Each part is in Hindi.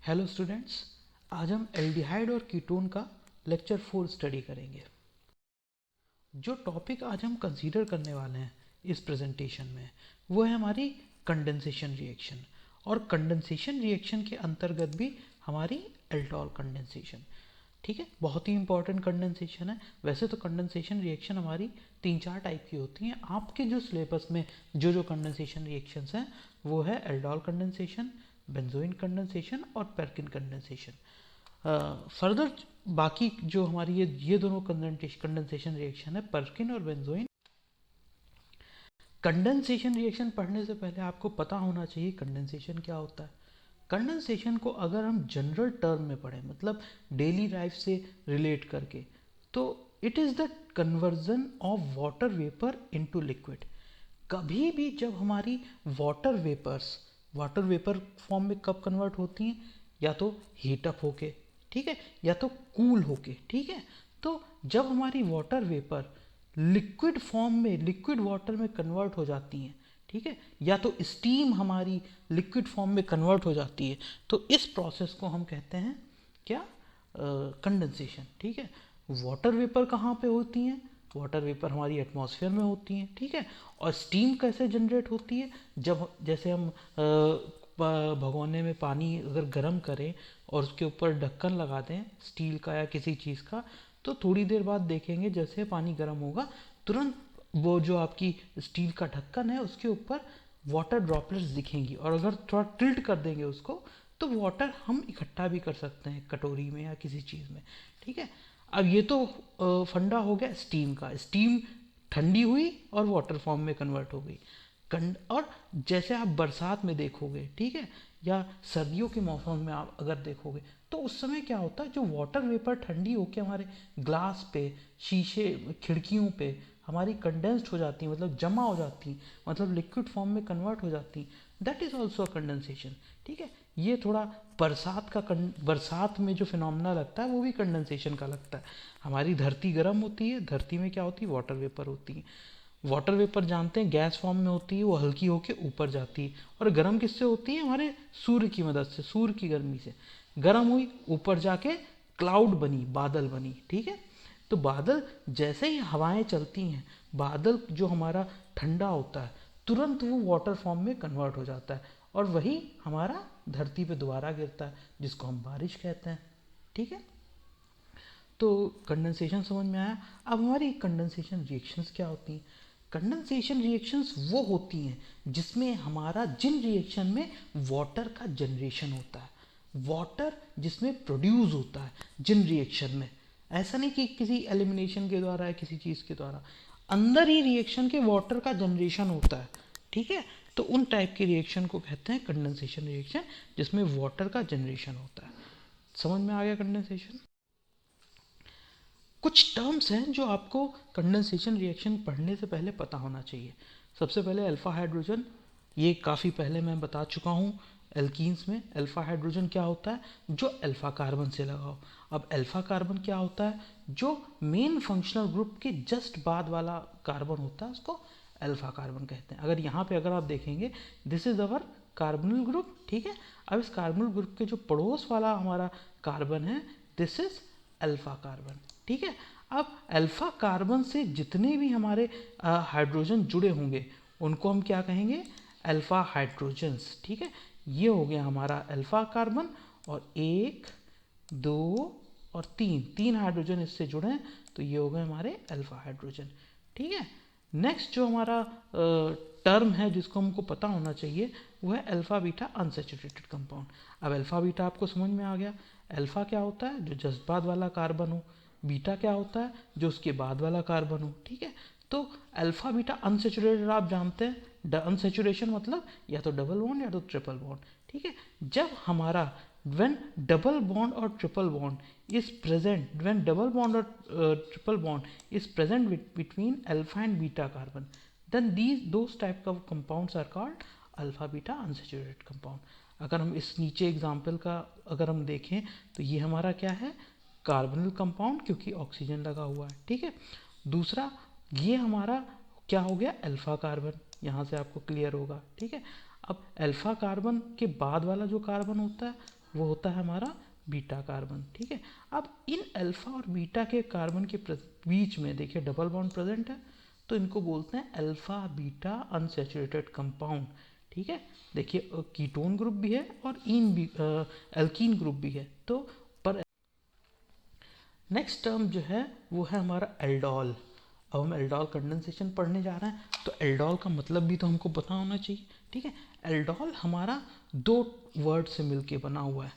हेलो स्टूडेंट्स, आज हम एल्डिहाइड और कीटोन का लेक्चर 4 स्टडी करेंगे। जो टॉपिक आज हम कंसीडर करने वाले हैं इस प्रेजेंटेशन में वो है हमारी कंडेंसेशन रिएक्शन। और कंडेंसेशन रिएक्शन के अंतर्गत भी हमारी एल्डोल कंडेंसेशन, ठीक है, बहुत ही इंपॉर्टेंट कंडेंसेशन है। वैसे तो कंडेंसेशन रिएक्शन हमारी 3-4 टाइप की होती हैं। आपके जो सिलेबस में जो कंडेंसेशन रिएक्शंस हैं वो है एल्डोल कंडेंसेशन, बेंजोइन कंडेंसेशन और पेरकिन कंडेंसेशन। फर्दर बाकी जो हमारी ये दोनों कंडेंसेशन रिएक्शन है, पेरकिन और बेंजोइन। कंडेंसेशन रिएक्शन पढ़ने से पहले आपको पता होना चाहिए कंडेंसेशन क्या होता है। कंडेंसेशन को अगर हम जनरल टर्म में पढ़ें, मतलब डेली लाइफ से रिलेट करके, तो it is the conversion of water vapour into liquid. कभी भी जब हमारी वाटर वेपर फॉर्म में कब कन्वर्ट होती हैं, या तो हीट अप होके, ठीक है, या तो कूल होके, ठीक है। तो जब हमारी वाटर वेपर लिक्विड फॉर्म में, लिक्विड वाटर में कन्वर्ट हो जाती हैं, ठीक है, या तो स्टीम हमारी लिक्विड फॉर्म में कन्वर्ट हो जाती है, तो इस प्रोसेस को हम कहते हैं क्या, कंडेंसेशन, ठीक है। वाटर वेपर कहाँ पे होती हैं? वाटर वेपर हमारी एटमॉस्फेयर में होती हैं, ठीक है। और स्टीम कैसे जनरेट होती है? जब जैसे हम भगोने में पानी अगर गर्म करें और उसके ऊपर ढक्कन लगा दें स्टील का या किसी चीज़ का, तो थोड़ी देर बाद देखेंगे जैसे पानी गर्म होगा तुरंत वो जो आपकी स्टील का ढक्कन है उसके ऊपर वाटर ड्रॉपलेट्स दिखेंगी। और अगर थोड़ा टिल्ट कर देंगे उसको तो वाटर हम इकट्ठा भी कर सकते हैं कटोरी में या किसी चीज़ में, ठीक है। अब ये तो फंडा हो गया स्टीम का। स्टीम ठंडी हुई और वाटर फॉर्म में कन्वर्ट हो गई। और जैसे आप बरसात में देखोगे, ठीक है, या सर्दियों के मौसम में आप अगर देखोगे तो उस समय क्या होता है, जो वाटर वेपर ठंडी होकर हमारे ग्लास पे, शीशे, खिड़कियों पे हमारी कंडेंस्ड हो जाती है, मतलब जमा हो जाती, मतलब लिक्विड फॉर्म में कन्वर्ट हो जाती, दैट इज ऑल्सो कंडेंसेशन, ठीक है। ये थोड़ा बरसात में जो फिनोमेना लगता है वो भी कंडेंसेशन का लगता है। हमारी धरती गर्म होती है, धरती में क्या होती है, वाटर वेपर होती है। वाटर वेपर जानते हैं गैस फॉर्म में होती है, वो हल्की होकर ऊपर जाती है। और गर्म किससे होती है? हमारे सूर्य की मदद से, सूर्य की गर्मी से गर्म हुई, ऊपर जाके क्लाउड बनी, बादल बनी, ठीक है। तो बादल जैसे ही हवाएं चलती हैं, बादल जो हमारा ठंडा होता है तुरंत वो वाटर फॉर्म में कन्वर्ट हो जाता है और वही हमारा धरती पे दोबारा गिरता है, जिसको हम बारिश कहते हैं, ठीक है। तो कंडेंसेशन समझ में आया। अब हमारी कंडेंसेशन रिएक्शंस क्या होती हैं? कंडेंसेशन रिएक्शंस वो होती हैं जिसमें हमारा, जिन रिएक्शन में वाटर का जनरेशन होता है, वाटर जिसमें प्रोड्यूस होता है जिन रिएक्शन में, ऐसा नहीं कि किसी एलिमिनेशन के द्वारा या किसी चीज़ के द्वारा, अंदर ही रिएक्शन के वाटर का जनरेशन होता है, ठीक है। तो उन टाइप के रिएक्शन को कहते हैं कंडेंसेशन रिएक्शन, जिसमें वाटर का जनरेशन होता है। समझ में आ गया कंडेंसेशन? कुछ टर्म्स हैं जो आपको कंडेंसेशन रिएक्शन पढ़ने से पहले पता होना चाहिए। सबसे पहले अल्फा हाइड्रोजन, ये काफ़ी पहले मैं बता चुका हूँ। एल्कीन्स में अल्फा हाइड्रोजन क्या होता है? जो अल्फा कार्बन से लगा हो। अब अल्फा कार्बन क्या होता है? जो मेन फंक्शनल ग्रुप के जस्ट बाद वाला कार्बन होता है उसको अल्फा कार्बन कहते हैं। अगर आप देखेंगे, this is our carbonyl group, ठीक है। अब इस कार्बोनिल ग्रुप के जो पड़ोस वाला हमारा कार्बन है, दिस इज अल्फा कार्बन, ठीक है। अब अल्फा कार्बन से जितने भी हमारे हाइड्रोजन जुड़े होंगे उनको हम क्या कहेंगे? अल्फा हाइड्रोजन्स, ठीक है। ये हो गया हमारा अल्फा कार्बन। और 1, 2 और 3 हाइड्रोजन इससे जुड़े हैं, तो ये हो गए हमारे अल्फा हाइड्रोजन, ठीक है। नेक्स्ट जो हमारा टर्म है जिसको हमको पता होना चाहिए वो है अल्फा बीटा अनसैचुरेटेड कंपाउंड। अब अल्फा बीटा आपको समझ में आ गया। अल्फा क्या होता है? जो जस्ट बाद वाला कार्बन हो। बीटा क्या होता है? जो उसके बाद वाला कार्बन हो, ठीक है। तो अल्फा बीटा अनसैचुरेटेड आप जानते हैं, अनसैचुरेशन मतलब या तो डबल बॉन्ड या तो ट्रिपल बॉन्ड, ठीक है। जब हमारा when double bond or triple bond is present, when double bond or triple bond is present between alpha and beta carbon, then those type of compounds are called alpha beta unsaturated compound। अगर हम इस नीचे एग्जाम्पल का अगर हम देखें तो ये हमारा क्या है? कार्बोनिल कंपाउंड, क्योंकि ऑक्सीजन लगा हुआ है, ठीक है। दूसरा ये हमारा क्या हो गया? अल्फा कार्बन, यहाँ से आपको क्लियर होगा, ठीक है। अब अल्फा कार्बन के बाद वाला जो कार्बन होता है वो होता है हमारा बीटा कार्बन, ठीक है। अब इन अल्फा और बीटा के कार्बन के बीच में देखिए डबल बॉन्ड प्रेजेंट है, तो इनको बोलते हैं अल्फा बीटा अनसैचुरेटेड कंपाउंड, ठीक है। देखिए कीटोन ग्रुप भी है और इन भी एल्कीन ग्रुप भी है। तो पर नेक्स्ट टर्म जो है वो है हमारा एल्डोल। अब हम एल्डोल कंडेंसेशन पढ़ने जा रहे हैं, तो एल्डोल का मतलब भी तो हमको पता होना चाहिए, ठीक है। एल्डोल हमारा दो वर्ड से मिलके बना हुआ है।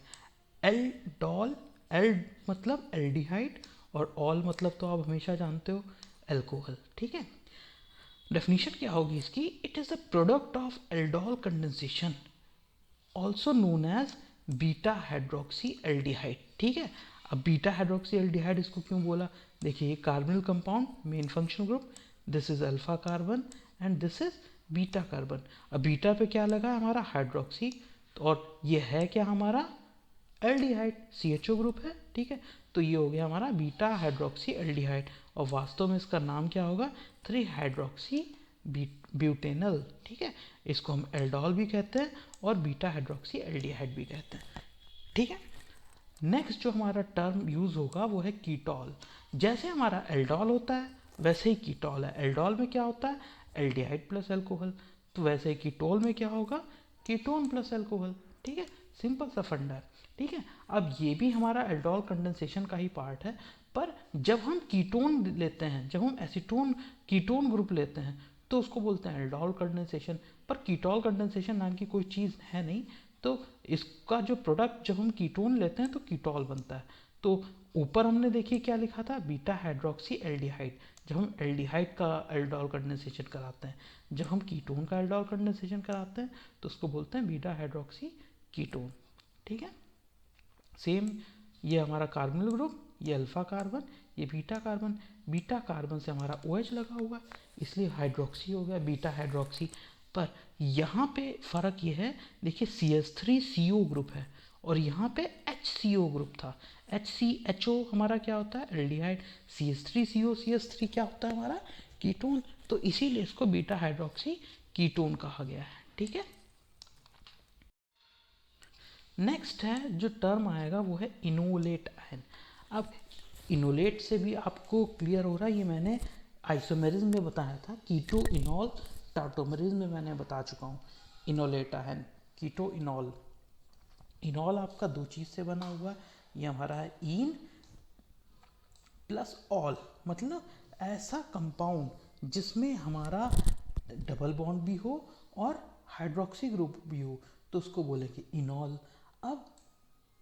एल्डोल, एल मतलब एल्डिहाइड और ऑल मतलब तो आप हमेशा जानते हो एल्कोहल, ठीक है। डेफिनेशन क्या होगी इसकी, it is the product of aldol condensation also known as beta hydroxy aldehyde, ठीक है। अब बीटा हाइड्रोक्सी एल्डिहाइड इसको क्यों बोला, देखिए ये carbonyl compound, main functional group, this is alpha carbon and this is beta carbon. अब बीटा पे क्या लगा हमारा हाइड्रोक्सी, और ये है क्या हमारा एल्डिहाइड, CHO ग्रुप है, ठीक है। तो ये हो गया हमारा बीटा हाइड्रोक्सी एल्डिहाइड, और वास्तव में इसका नाम क्या होगा, 3 हाइड्रोक्सी ब्यूटेनल, ठीक है। इसको हम एल्डोल भी कहते हैं और बीटा हाइड्रोक्सी एल्डिहाइड भी कहते हैं, ठीक है। नेक्स्ट जो हमारा टर्म यूज होगा वो है कीटोल। जैसे हमारा एल्डोल होता है वैसे ही कीटोल है। एल्डोल में क्या होता है, एल्डिहाइड प्लस अल्कोहल, तो वैसे ही कीटोल में क्या होगा, कीटोन प्लस अल्कोहल, ठीक है। सिंपल सा फंडा है, ठीक है। अब ये भी हमारा एल्डोल कंडेंसेशन का ही पार्ट है, पर जब हम कीटोन लेते हैं, जब हम एसीटोन कीटोन ग्रुप लेते हैं तो उसको बोलते हैं एल्डोल कंडेंसेशन। पर कीटोल कंडेंसेशन नाम की कोई चीज़ है नहीं, तो इसका जो प्रोडक्ट जब हम कीटोन लेते हैं तो कीटोल बनता है। तो ऊपर हमने देखिए क्या लिखा था, बीटा हाइड्रोक्सी एल्डिहाइड, जब हम एल्डिहाइड का एल्डोल कंडेंसेशन कराते हैं, जब हम कीटोन का एल्डोल कंडेंसेशन कराते हैं तो उसको बोलते हैं बीटा हाइड्रोक्सी कीटोन, ठीक है। सेम ये हमारा कार्बोनिल ग्रुप, ये अल्फा कार्बन, ये बीटा कार्बन, बीटा कार्बन से हमारा OH लगा हुआ है इसलिए हाइड्रोक्सी हो गया, बीटा हाइड्रोक्सी। पर यहाँ पे फ़र्क ये है, देखिए CH3CO ग्रुप है और यहाँ पे HCO ग्रुप था। HCHO हमारा क्या होता है, एल्डिहाइड, CH3CO, CH3 क्या होता है हमारा, कीटोन, तो इसीलिए इसको बीटा हाइड्रोक्सी कीटोन कहा गया है, ठीक है। नेक्स्ट है जो टर्म आएगा वो है इनोलेट आयन। अब इनोलेट से भी आपको क्लियर हो रहा है, ये मैंने आइसोमेरिज्म में बताया था, कीटो इनॉल टाटोमेरिज्म में मैंने बता चुका हूँ। इनोलेट आयन, कीटो इनॉल, इनॉल आपका दो चीज़ से बना हुआ है, ये हमारा है इन प्लस ऑल, मतलब ऐसा कंपाउंड जिसमें हमारा डबल बॉन्ड भी हो और हाइड्रोक्सी ग्रुप भी हो, तो उसको बोलेंगे इनॉल। अब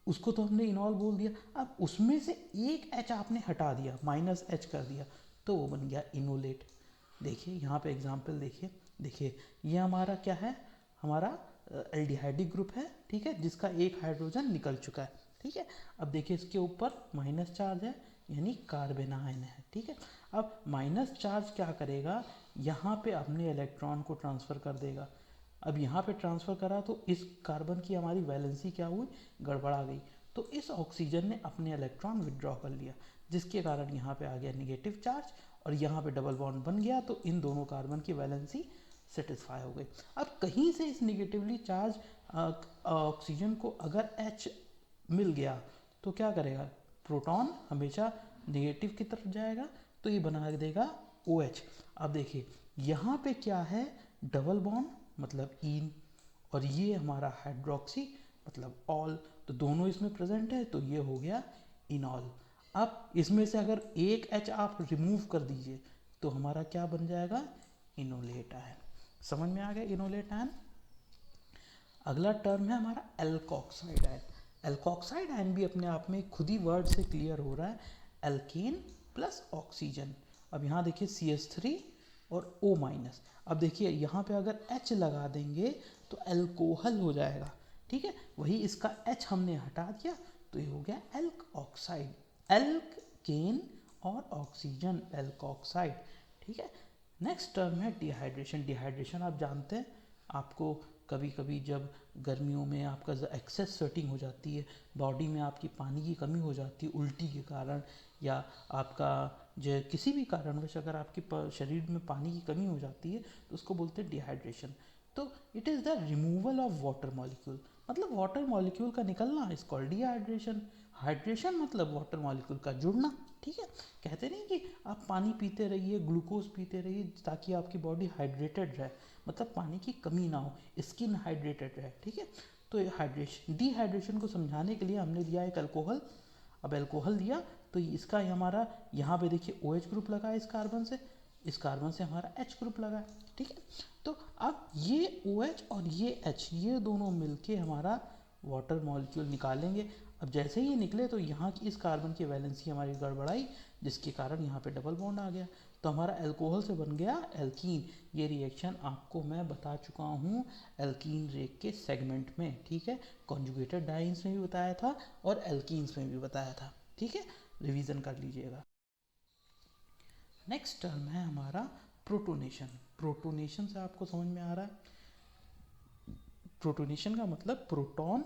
उसको तो हमने इनॉल बोल दिया, अब उसमें से एक H आपने हटा दिया, -H कर दिया, तो वो बन गया इनोलेट। देखिए यहाँ पे एग्जांपल देखिए, देखिए ये हमारा क्या है, हमारा एल्डिहाइडिक ग्रुप है, ठीक है, जिसका एक हाइड्रोजन निकल चुका है, ठीक है। अब देखिए इसके ऊपर माइनस चार्ज है, यानी कार्बन आयन है, ठीक है। अब माइनस चार्ज क्या करेगा, यहाँ पे अपने इलेक्ट्रॉन को ट्रांसफ़र कर देगा। अब यहाँ पे ट्रांसफ़र करा तो इस कार्बन की हमारी वैलेंसी क्या हुई, गड़बड़ा गई, तो इस ऑक्सीजन ने अपने इलेक्ट्रॉन विड्रॉ कर लिया, जिसके कारण यहाँ पे आ गया निगेटिव चार्ज और यहाँ पे डबल बॉन्ड बन गया, तो इन दोनों कार्बन की वैलेंसी सेटिस्फाई हो गई। अब कहीं से इस निगेटिवली चार्ज ऑक्सीजन को अगर H मिल गया तो क्या करेगा, प्रोटॉन हमेशा नेगेटिव की तरफ जाएगा, तो ये बना देगा OH। अब देखिए यहाँ पे क्या है, डबल बॉन्ड मतलब इन, और ये हमारा हाइड्रोक्सी मतलब ऑल, तो दोनों इसमें प्रेजेंट है, तो ये हो गया इनॉल। अब इसमें से अगर एक H आप रिमूव कर दीजिए तो हमारा क्या बन जाएगा, इनोलेट आयन। समझ में आ गया इनोलेट आयन। अगला टर्म है हमारा एल्कोक्साइड आयन। एल्कोक्साइड आयन भी अपने आप में खुद ही वर्ड से क्लियर हो रहा है, एल्केन प्लस ऑक्सीजन। अब यहाँ देखिए CH3 और O-। अब देखिए यहाँ पे अगर H लगा देंगे तो एल्कोहल हो जाएगा, ठीक है। वही इसका H हमने हटा दिया तो ये हो गया एल्क ऑक्साइड, एल्केन और ऑक्सीजन, एल्कोक्साइड, ठीक है। नेक्स्ट टर्म है डिहाइड्रेशन। डिहाइड्रेशन आप जानते हैं, आपको कभी कभी जब गर्मियों में आपका एक्सेस स्वेटिंग हो जाती है, बॉडी में आपकी पानी की कमी हो जाती है उल्टी के कारण, या आपका जो किसी भी कारणवश अगर आपके शरीर में पानी की कमी हो जाती है तो उसको बोलते हैं डिहाइड्रेशन। तो it is the removal of water molecule, मतलब वाटर मॉलिक्यूल का निकलना इज कॉल्ड डिहाइड्रेशन। हाइड्रेशन मतलब वाटर मॉलिक्यूल का जुड़ना, ठीक है। कहते नहीं कि आप पानी पीते रहिए, ग्लूकोज पीते रहिए ताकि आपकी बॉडी हाइड्रेटेड रहे, मतलब पानी की कमी ना हो, स्किन हाइड्रेटेड रहे, ठीक है। तो हाइड्रेशन, डिहाइड्रेशन को समझाने के लिए हमने दिया एक अल्कोहल। अब अल्कोहल दिया तो इसका हमारा यहाँ पे देखिए OH ग्रुप लगा है इस कार्बन से, इस कार्बन से हमारा H ग्रुप लगा है, ठीक है। तो अब ये OH और ये H ये दोनों मिलके हमारा वाटर मॉलिक्यूल निकालेंगे। अब जैसे ही निकले तो यहाँ की इस कार्बन की वैलेंसी हमारी गड़बड़ाई, जिसके कारण यहाँ पे डबल बॉन्ड आ गया, तो हमारा अल्कोहल से बन गया एल्कीन। ये रिएक्शन आपको मैं बता चुका हूँ एल्कीन रेक के सेगमेंट में, ठीक है। कॉन्जुगेटेड डाइन्स में भी बताया था और एल्कीन्स में भी बताया था, ठीक है। रिवीजन कर लीजिएगा। नेक्स्ट टर्म है हमारा प्रोटोनेशन। प्रोटोनेशन से आपको समझ में आ रहा है, प्रोटोनेशन का मतलब प्रोटॉन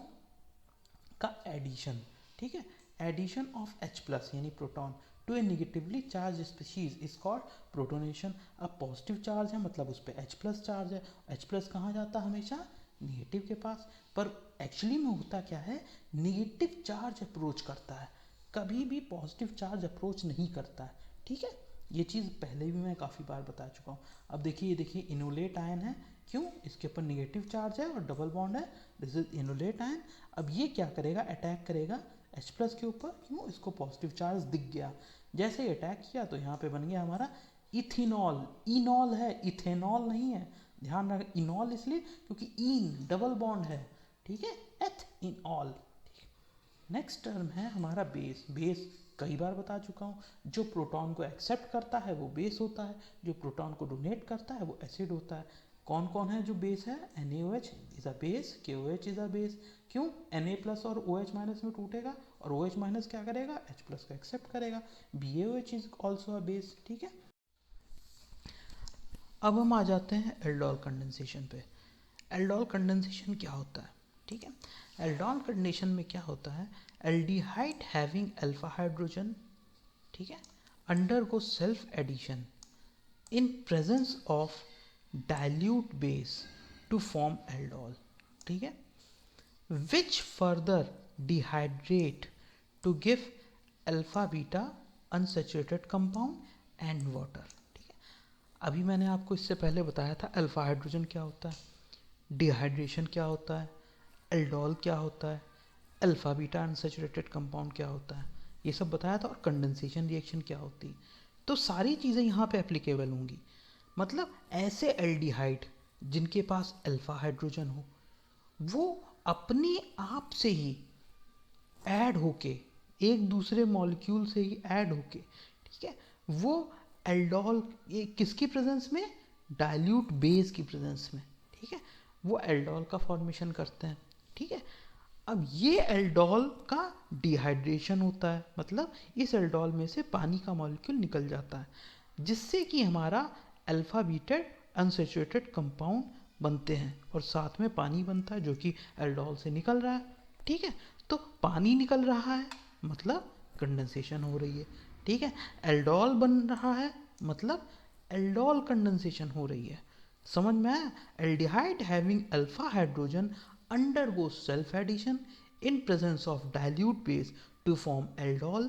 का एडिशन, ठीक है। एडिशन ऑफ H+ यानी proton to a negatively charge species is called protonation. अब पॉजिटिव चार्ज है मतलब उस पर H+ चार्ज है, H+ कहाँ जाता है हमेशा निगेटिव के पास, पर एक्चुअली में होता क्या है, निगेटिव चार्ज अप्रोच करता है, कभी भी पॉजिटिव चार्ज अप्रोच नहीं करता है, ठीक है। ये चीज़ पहले भी मैं काफ़ी बार बता चुका हूँ। अब देखिए, ये देखिए इनोलेट आयन है, क्यों, इसके ऊपर नेगेटिव चार्ज है और डबल बॉन्ड है, दिस इज इनोलेट आयन। अब ये क्या करेगा, अटैक करेगा H+ के ऊपर, क्यों, इसको पॉजिटिव चार्ज दिख गया, जैसे ही अटैक किया तो यहाँ पे बन गया हमारा इथिनॉल। इनॉल है, इथेनॉल नहीं है, ध्यान रखें, इनॉल इसलिए क्योंकि इन डबल बॉन्ड है, ठीक है, एथ इन ऑल। नेक्स्ट टर्म है हमारा बेस। बेस कई बार बता चुका हूँ, जो प्रोटॉन को एक्सेप्ट करता है वो बेस होता है, जो प्रोटॉन को डोनेट करता है वो एसिड होता है। कौन कौन है जो बेस है, NaOH is a base, KOH is a base, क्यों, Na+ और OH- में टूटेगा और OH- क्या करेगा, H+ को एक्सेप्ट करेगा। BaOH is also a base, ठीक है। अब हम आ जाते हैं एल्डोल कंडेंसेशन पे। एल्डोल कंडेंसेशन क्या होता है, ठीक है। एल्डोल कंडेंसेशन में क्या होता है, एल्डिहाइड हैविंग अल्फा हाइड्रोजन, ठीक है, undergo self addition in presence of dilute base to form aldol, ठीक है, which further dehydrate to give alpha beta unsaturated compound and water, ठीक है। अभी मैंने आपको इससे पहले बताया था अल्फा हाइड्रोजन क्या होता है, डिहाइड्रेशन क्या होता है, एल्डोल क्या होता है, अल्फा बीटा अनसैचुरेटेड कंपाउंड क्या होता है, ये सब बताया था, और कंडेंसेशन रिएक्शन क्या होती है। तो सारी चीज़ें यहाँ पे एप्लीकेबल होंगी, मतलब ऐसे एल्डिहाइड जिनके पास अल्फा हाइड्रोजन हो, वो अपने आप से ही ऐड होके, एक दूसरे मॉलिक्यूल से ही ऐड होके, ठीक है, वो एल्डोल, ये किसकी प्रेजेंस में, डाइल्यूट बेस की प्रेजेंस में, ठीक है, वो एल्डोल का फॉर्मेशन करते हैं, ठीक है। अब ये एल्डोल का डिहाइड्रेशन होता है, मतलब इस एल्डोल में से पानी का मॉलिक्यूल निकल जाता है, जिससे कि हमारा अल्फा बीटेड अनसैचुरेटेड कंपाउंड बनते हैं और साथ में पानी बनता है जो कि एल्डोल से निकल रहा है, ठीक है। तो पानी निकल रहा है मतलब कंडेंसेशन हो रही है, ठीक है। एल्डोल बन रहा है मतलब एल्डोल कंडेंसेशन हो रही है, समझ में आया। Aldehyde having alpha hydrogen undergo self addition in presence of dilute base to form aldol,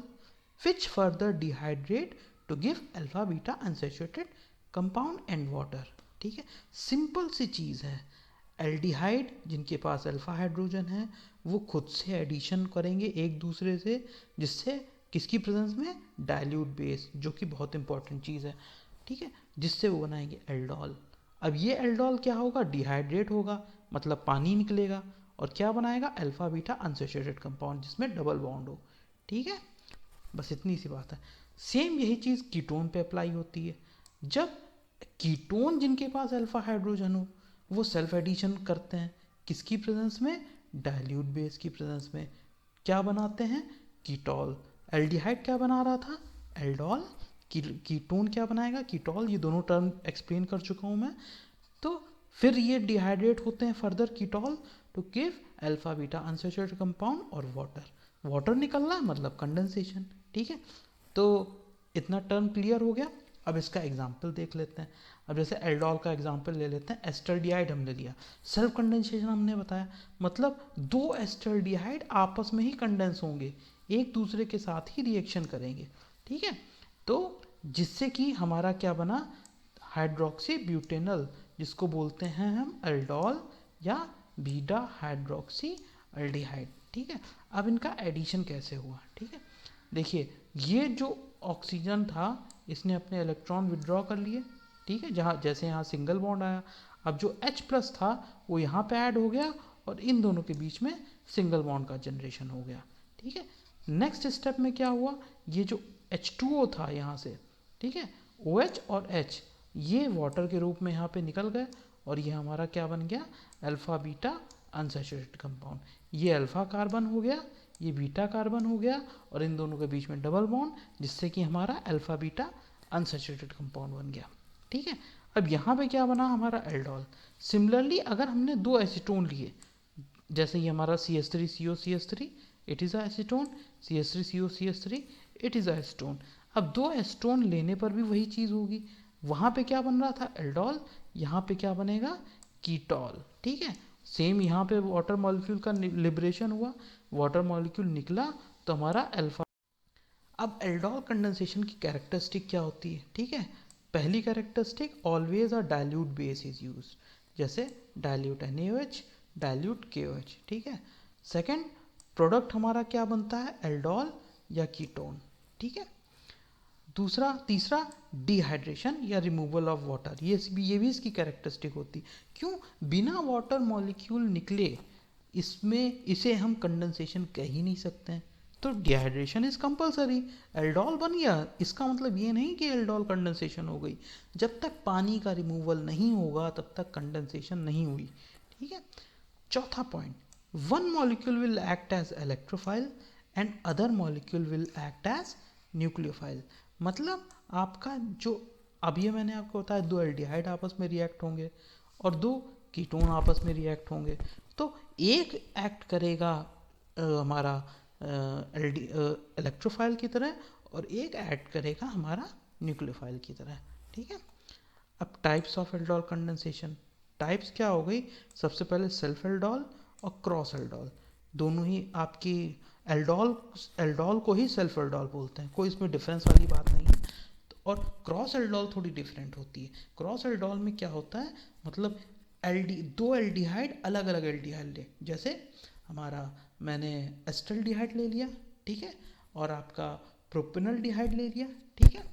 which further dehydrate to give alpha beta unsaturated compound and water, ठीक है। सिंपल सी चीज़ है, एल्डिहाइड जिनके पास अल्फा हाइड्रोजन है वो खुद से एडिशन करेंगे एक दूसरे से, जिससे किसकी प्रेजेंस में, डाइल्यूट बेस, जो कि बहुत इंपॉर्टेंट चीज़ है, ठीक है, जिससे वो बनाएंगे एल्डोल। अब ये एल्डोल क्या होगा, डिहाइड्रेट होगा, मतलब पानी निकलेगा, और क्या बनाएगा, अल्फा बीटा अनसैचुरेटेड कंपाउंड जिसमें डबल बॉन्ड हो, ठीक है। बस इतनी सी बात है। सेम यही चीज़ कीटोन पे अप्लाई होती है। जब कीटोन जिनके पास अल्फा हाइड्रोजन हो वो सेल्फ एडिशन करते हैं, किसकी प्रेजेंस में, डाइल्यूट बेस की प्रेजेंस में, क्या बनाते हैं, कीटोल। एल्डिहाइड क्या बना रहा था, एल्डोल, कीटोन क्या बनाएगा, कीटोल। ये दोनों टर्म एक्सप्लेन कर चुका हूँ मैं। तो फिर ये डिहाइड्रेट होते हैं further ketol to give alpha beta unsaturated compound और वाटर। वाटर निकलना मतलब कंडेंसेशन, ठीक है। तो इतना टर्म क्लियर हो गया। अब इसका एग्जाम्पल देख लेते हैं। अब जैसे एल्डोल का एग्जांपल ले लेते हैं, एस्टल्डिहाइड हमने लिया, सेल्फ कंडेंसेशन हमने बताया, मतलब दो एस्टल्डिहाइड आपस में ही कंडेंस होंगे, एक दूसरे के साथ ही रिएक्शन करेंगे, ठीक है। तो जिससे कि हमारा क्या बना, हाइड्रोक्सी ब्यूटेनल, जिसको बोलते हैं हम एल्डोल या बीटा हाइड्रोक्सी एल्डिहाइड, ठीक है। अब इनका एडिशन कैसे हुआ, ठीक है। देखिए ये जो ऑक्सीजन था इसने अपने इलेक्ट्रॉन विड्रॉ कर लिए, ठीक है, जहाँ जैसे यहाँ सिंगल बॉन्ड आया, अब जो H प्लस था वो यहाँ पे ऐड हो गया और इन दोनों के बीच में सिंगल बॉन्ड का जनरेशन हो गया, ठीक है। नेक्स्ट स्टेप में क्या हुआ, ये जो H2O था यहाँ से, ठीक है, OH और H ये वाटर के रूप में यहाँ पे निकल गए और ये हमारा क्या बन गया, अल्फा बीटा अनसैचुरेटेड कंपाउंड। ये अल्फा कार्बन हो गया, ये बीटा कार्बन हो गया और इन दोनों के बीच में डबल बॉन्ड, जिससे कि हमारा अल्फा बीटा अनसैचुरेटेड कंपाउंड बन गया, ठीक है। अब यहाँ पे क्या बना, हमारा एल्डोल। सिमिलरली अगर हमने दो एसीटोन लिए, जैसे ये हमारा CH3COCH3 it is a acetone, CH3COCH3 it is a acetone. अब दो एसीटोन लेने पर भी वही चीज़ होगी, वहाँ पे क्या बन रहा था एल्डोल, यहाँ पे क्या बनेगा कीटोल, ठीक है। सेम यहाँ पे वाटर मॉलिक्यूल का लिबरेशन हुआ, वाटर मॉलिक्यूल निकला तो हमारा अल्फा। अब एल्डोल कंडेंसेशन की कैरेक्टरिस्टिक क्या होती है, ठीक है। पहली characteristic, always a dilute base is use, जैसे डाइल्यूट NaOH, डाइल्यूट KOH, ठीक है। सेकंड, प्रोडक्ट हमारा क्या बनता है, एल्डोल या कीटोन, ठीक है। दूसरा, तीसरा, डिहाइड्रेशन या रिमूवल ऑफ वाटर, ये भी इसकी कैरेक्टरिस्टिक होती। क्यों, बिना वाटर मॉलिक्यूल निकले इसमें इसे हम कंडेंसेशन कह ही नहीं सकते हैं, तो डिहाइड्रेशन इज कंपलसरी। एल्डोल बन गया, इसका मतलब ये नहीं कि एल्डोल कंडेंसेशन हो गई, जब तक पानी का रिमूवल नहीं होगा तब तक कंडेंसेशन नहीं हुई, ठीक है। चौथा point, one molecule will act as electrophile and other molecule will act as nucleophile. मतलब आपका जो, अब ये मैंने आपको बताया दो एल्डिहाइड आपस में रिएक्ट होंगे और दो कीटोन आपस में रिएक्ट होंगे, तो एक एक्ट करेगा हमारा इलेक्ट्रोफाइल की तरह और एक एक्ट करेगा हमारा न्यूक्लियोफाइल की तरह, ठीक है। अब types of aldol condensation, types क्या हो गई, सबसे पहले सेल्फ एल्डोल और क्रॉस एल्डोल, दोनों ही आपकी एल्डोल, एल्डोल को ही सेल्फ एल्डोल बोलते हैं, कोई इसमें डिफरेंस वाली बात नहीं है। और क्रॉस एल्डोल थोड़ी डिफरेंट होती है। क्रॉस एल्डोल में क्या होता है, मतलब दो एल्डिहाइड अलग अलग एल्डिहाइड ले, जैसे हमारा मैंने एस्टल्डिहाइड ले लिया, ठीक है, और आपका प्रोपेनल्डिहाइड ले लिया, ठीक है,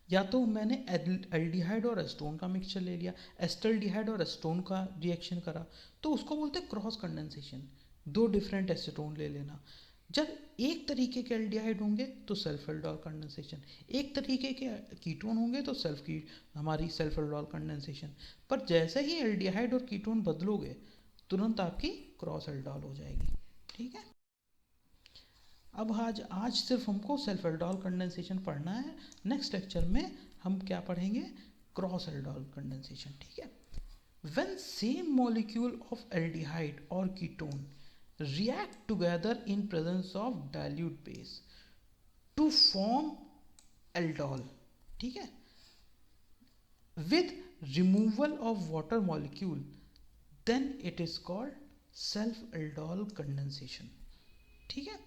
या तो मैंने एल्डिहाइड और एस्टोन का मिक्सचर ले लिया, एस्टल्डिहाइड और एस्टोन का रिएक्शन करा, तो उसको बोलते हैं क्रॉस कंडेंसेशन। दो डिफरेंट एसीटोन ले लेना। जब एक तरीके के एल्डिहाइड होंगे तो सेल्फ एल्डोल कंडेंसेशन, एक तरीके के कीटोन होंगे तो हमारी सेल्फ एल्डोल कंडेंसेशन। पर जैसे ही एल्डिहाइड और कीटोन बदलोगे तुरंत आपकी क्रॉस एल्डोल हो जाएगी, ठीक है। अब आज सिर्फ हमको सेल्फ एल्डोल कंडेंसेशन पढ़ना है, नेक्स्ट लेक्चर में हम क्या पढ़ेंगे, क्रॉस एल्डोल कंडेंसेशन, ठीक है। When same molecule of aldehyde or ketone react together in presence of dilute base to form aldol, ठीक है, with removal of water molecule, then it is called self aldol condensation, ठीक है।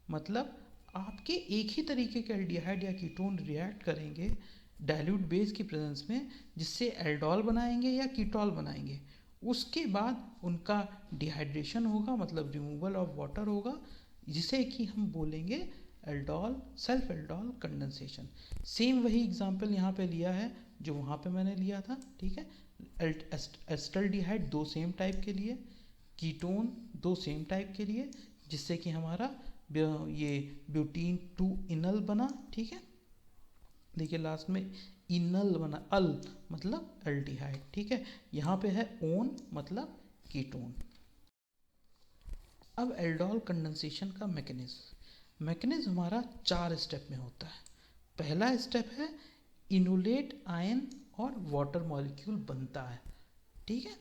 मतलब आपके एक ही तरीके के एल्डिहाइड या कीटोन रिएक्ट करेंगे डाइल्यूट बेस की प्रेजेंस में, जिससे एल्डोल बनाएंगे या कीटोल बनाएंगे, उसके बाद उनका डिहाइड्रेशन होगा, मतलब रिमूवल ऑफ वाटर होगा, जिसे कि हम बोलेंगे aldol, self aldol condensation. Same वही एग्जांपल यहाँ पे लिया है जो वहाँ पे मैंने लिया था, ठीक है। एस्टल्डिहाइड दो सेम टाइप के लिए, कीटोन दो सेम टाइप के लिए, जिससे कि हमारा ये ब्यूटीन 2 इनल बना, ठीक है। देखिए लास्ट में इनल बना, अल मतलब एल्डिहाइड, ठीक है। यहाँ पे है ओन मतलब कीटोन। अब एल्डोल कंडेंसेशन का मैकेनिज्म हमारा 4 स्टेप में होता है। पहला स्टेप है इनोलेट आयन और वाटर मॉलिक्यूल बनता है, ठीक है।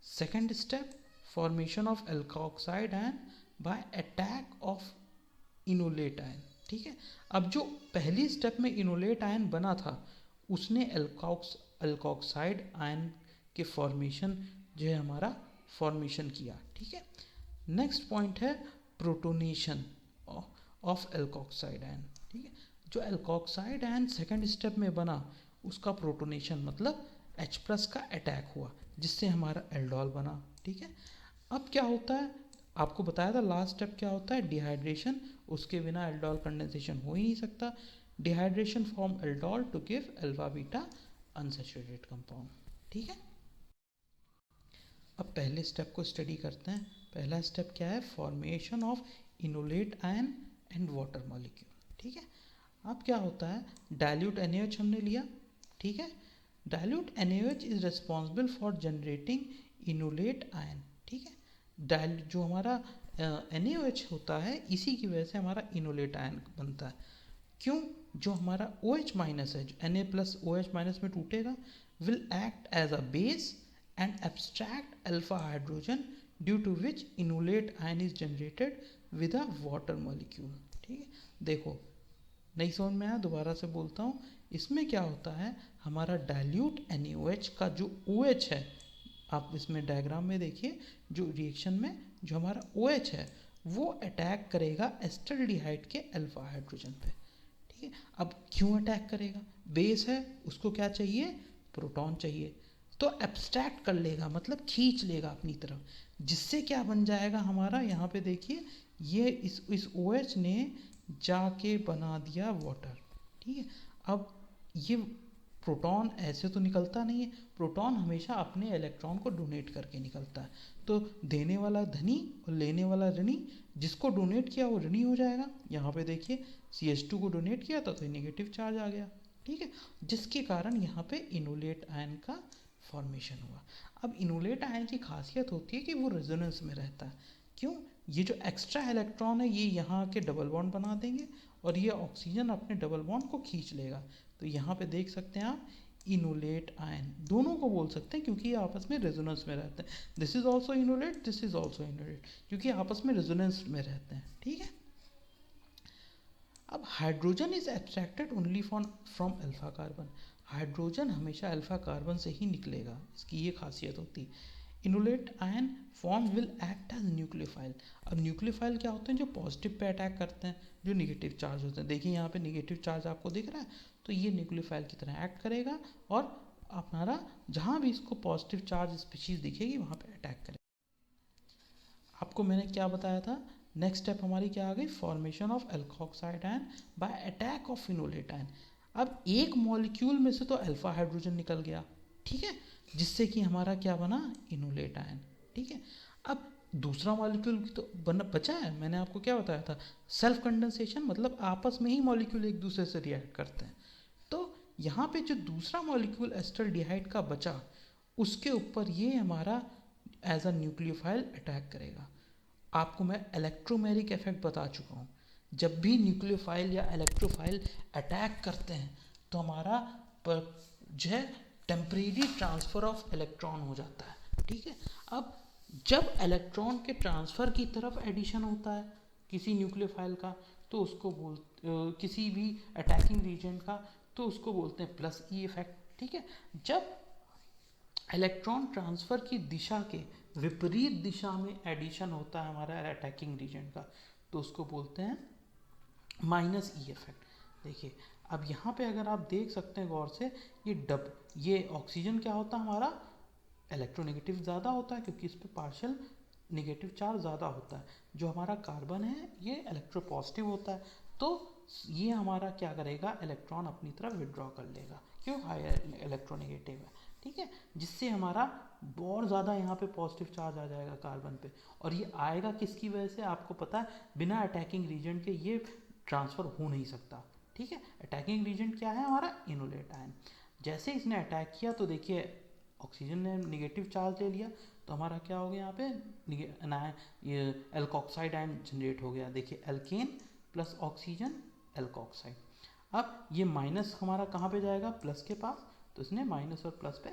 Second step, formation of alkoxide ion bye attack of enolate ion, ठीक है। अब जो पहली स्टेप में इनोलेट आयन बना था उसने एल्कोक्साइड आयन के फॉर्मेशन जो है हमारा फॉर्मेशन किया। ठीक है, नेक्स्ट पॉइंट है प्रोटोनेशन ऑफ एल्कोक्साइड आयन। ठीक है, जो एल्कोक्साइड आयन सेकेंड स्टेप में बना उसका प्रोटोनेशन मतलब H+ का अटैक हुआ जिससे हमारा एल्डोल बना। ठीक है, अब क्या होता है, आपको बताया था लास्ट स्टेप क्या होता है, डिहाइड्रेशन। उसके बिना एल्डोल कंडेंसेशन हो ही नहीं सकता। Dehydration form aldol to give alpha beta unsaturated compound. ठीक है, अब पहले स्टेप को स्टडी करते हैं। पहला स्टेप क्या है, formation of enolate ion and water molecule. ठीक है, अब क्या होता है, डाइल्यूट NaOH हमने लिया। ठीक है, dilute NaOH is responsible for generating enolate ion. ठीक है, जो हमारा NaOH होता है इसी की वजह से हमारा इनोलेट आयन बनता है। क्यों, जो हमारा OH माइनस है, जो Na+ OH माइनस में टूटेगा, will act as a base and abstract alpha hydrogen due to which inolate ion is generated with a water molecule। ठीक है, देखो नहीं समझ में आया, दोबारा से बोलता हूँ। इसमें क्या होता है, हमारा डाइल्यूट NaOH का जो OH है, आप इसमें डायग्राम में देखिए, जो रिएक्शन में जो हमारा OH है वो अटैक करेगा एस्टल्डिहाइड के अल्फा हाइड्रोजन पे। ठीक है, अब क्यों अटैक करेगा, बेस है, उसको क्या चाहिए, प्रोटॉन चाहिए, तो एब्स्ट्रैक्ट कर लेगा मतलब खींच लेगा अपनी तरफ, जिससे क्या बन जाएगा हमारा, यहाँ पे देखिए ये इस OH ने जाके बना दिया वाटर। ठीक है, अब ये प्रोटॉन ऐसे तो निकलता नहीं है, प्रोटॉन हमेशा अपने इलेक्ट्रॉन को डोनेट करके निकलता है। तो देने वाला धनी और लेने वाला ऋणी, जिसको डोनेट किया वो ऋणी हो जाएगा। यहाँ पे देखिए CH2 को डोनेट किया था तो नेगेटिव चार्ज आ गया। ठीक है, जिसके कारण यहाँ पे इनोलेट आयन का फॉर्मेशन हुआ। अब इनोलेट आयन की खासियत होती है कि वो रेजोनेंस में रहता है। क्यों, ये जो एक्स्ट्रा इलेक्ट्रॉन है ये यहाँ के डबल बॉन्ड बना देंगे और ये ऑक्सीजन अपने डबल बॉन्ड को खींच लेगा। तो यहाँ पे देख सकते हैं आप इनोलेट आयन, दोनों को बोल सकते हैं क्योंकि ये आपस में रेजोनेंस में रहते हैं। This is also enolate, this is also enolate, क्योंकि आपस में रेजोनेंस में रहते हैं। ठीक है, अब hydrogen is abstracted only from alpha carbon. Hydrogen हमेशा अल्फा कार्बन से ही निकलेगा, इसकी ये खासियत होती है। Enolate ion form will act as nucleophile. अब न्यूक्लियोफाइल क्या होते हैं, जो पॉजिटिव पे अटैक करते हैं, जो निगेटिव चार्ज होते हैं। देखिए यहाँ पे निगेटिव चार्ज आपको दिख रहा है, तो ये न्यूक्लियोफाइल की तरह एक्ट करेगा और हमारा जहाँ भी इसको पॉजिटिव चार्ज स्पीशीज दिखेगी वहाँ पे अटैक करेगा। आपको मैंने क्या बताया था, नेक्स्ट स्टेप हमारी क्या आ गई, formation of alkoxide ion bye attack of enolate ion. अब एक मॉलिक्यूल में से तो अल्फा हाइड्रोजन निकल गया, ठीक है, जिससे कि हमारा क्या बना, इनोलेट आयन। ठीक है, अब दूसरा मॉलिक्यूल तो बचा है, मैंने आपको क्या बताया था, सेल्फ कंडेंसेशन, मतलब आपस में ही मॉलिक्यूल एक दूसरे से रिएक्ट करते हैं। तो यहाँ पे जो दूसरा मॉलिक्यूल एस्टल्डिहाइड का बचा, उसके ऊपर ये हमारा एज अ न्यूक्लियोफाइल अटैक करेगा। आपको मैं इलेक्ट्रोमेरिक इफेक्ट बता चुका हूँ, जब भी न्यूक्लियोफाइल या इलेक्ट्रोफाइल अटैक करते हैं तो हमारा जो है टेम्परेरी ट्रांसफ़र ऑफ इलेक्ट्रॉन हो जाता है। ठीक है, अब जब इलेक्ट्रॉन के ट्रांसफ़र की तरफ एडिशन होता है किसी न्यूक्लियोफाइल का, तो उसको किसी भी अटैकिंग रीजन का, तो उसको बोलते हैं +E इफेक्ट। ठीक है, जब इलेक्ट्रॉन ट्रांसफ़र की दिशा के विपरीत दिशा में एडिशन होता है हमारा अटैकिंग रीजन का, तो उसको बोलते हैं -E इफेक्ट। देखिए अब यहाँ पे अगर आप देख सकते हैं गौर से, ये ऑक्सीजन क्या होता है हमारा, इलेक्ट्रोनेगेटिव ज़्यादा होता है क्योंकि इस पर पार्शियल नेगेटिव चार्ज ज़्यादा होता है। जो हमारा कार्बन है ये इलेक्ट्रोपॉजिटिव होता है, तो ये हमारा क्या करेगा, इलेक्ट्रॉन अपनी तरफ विड्रॉ कर लेगा, क्यों, हायर इलेक्ट्रोनेगेटिव है। ठीक है, जिससे हमारा बहुत ज़्यादा यहाँ पे पॉजिटिव चार्ज आ जाएगा कार्बन पे, और ये आएगा किसकी वजह से, आपको पता है, बिना अटैकिंग रीजन के ये ट्रांसफ़र हो नहीं सकता। ठीक है, अटैकिंग रीजन क्या है हमारा, इनोलेट आयन। जैसे इसने अटैक किया तो देखिए ऑक्सीजन ने नेगेटिव चार्ज ले लिया, तो हमारा क्या हो गया यहाँ पे, ये एल्कोक्साइड आयन जनरेट हो गया। देखिए एल्केन प्लस ऑक्सीजन एल्कोक्साइड। अब ये माइनस हमारा कहाँ पे जाएगा, प्लस के पास, तो इसने माइनस और प्लस पे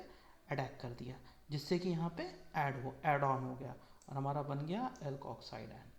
अटैक कर दिया, जिससे कि यहाँ पे ऐड ऑन हो गया और हमारा बन गया एल्कोक्साइड आयन।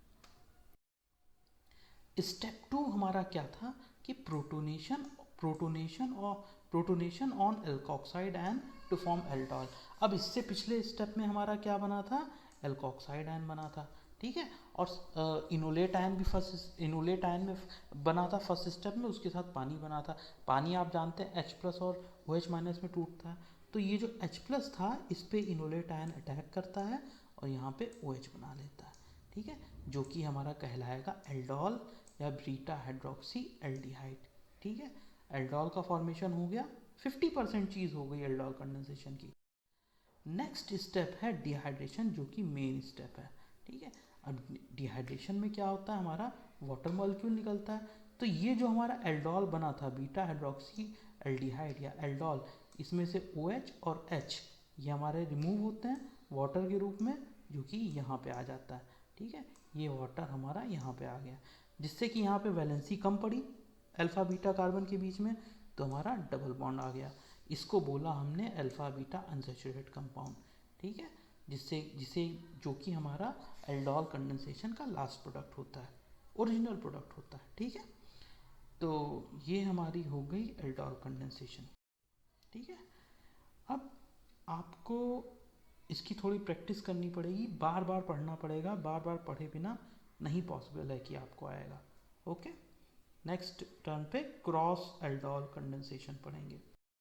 स्टेप 2 हमारा क्या था कि प्रोटोनेशन और protonation on alkoxide ion to form aldol. अब इससे पिछले स्टेप में हमारा क्या बना था, एल्कोक्साइड आयन बना था, ठीक है। और इनोलेट आयन भी फर्स्ट इनोलेट आयन में बना था फर्स्ट स्टेप में, उसके साथ पानी बना था। पानी आप जानते हैं H+ और OH- में टूटता है, तो ये जो H+ था इस पे इनोलेट आयन अटैक करता है और यहाँ पे OH बना लेता है, ठीक है, जो कि हमारा कहलाएगा एल्डोल या बीटा हाइड्रोक्सी एल्डिहाइड, ठीक है। एल्डोल का फॉर्मेशन हो गया, 50% चीज़ हो गई एल्डोल कंडेंसेशन की। नेक्स्ट स्टेप है डिहाइड्रेशन, जो कि मेन स्टेप है, ठीक है। अब डिहाइड्रेशन में क्या होता है, हमारा वाटर मॉलिक्यूल निकलता है। तो ये जो हमारा एल्डोल बना था, बीटा हाइड्रोक्सी एल्डिहाइड या एल्डोल, इसमें से OH और H ये हमारे रिमूव होते हैं वाटर के रूप में, जो कि यहाँ पे आ जाता है, ठीक है। ये वाटर हमारा यहाँ पे आ गया, जिससे कि यहाँ पे वैलेंसी कम पड़ी अल्फा बीटा कार्बन के बीच में, तो हमारा डबल बॉन्ड आ गया। इसको बोला हमने अल्फा बीटा अनसैचुरेटेड कंपाउंड, ठीक है, जिससे जिसे जो कि हमारा एल्डोल कंडेंसेशन का लास्ट प्रोडक्ट होता है, ओरिजिनल प्रोडक्ट होता है, ठीक है। तो ये हमारी हो गई एल्डोल कंडेंसेशन, ठीक है। अब आपको इसकी थोड़ी प्रैक्टिस करनी पड़ेगी, बार बार पढ़ना पड़ेगा, बार बार पढ़े बिना नहीं पॉसिबल है कि आपको आएगा, ओके। नेक्स्ट टर्न पे क्रॉस एल्डोल कंडेंसेशन पढ़ेंगे।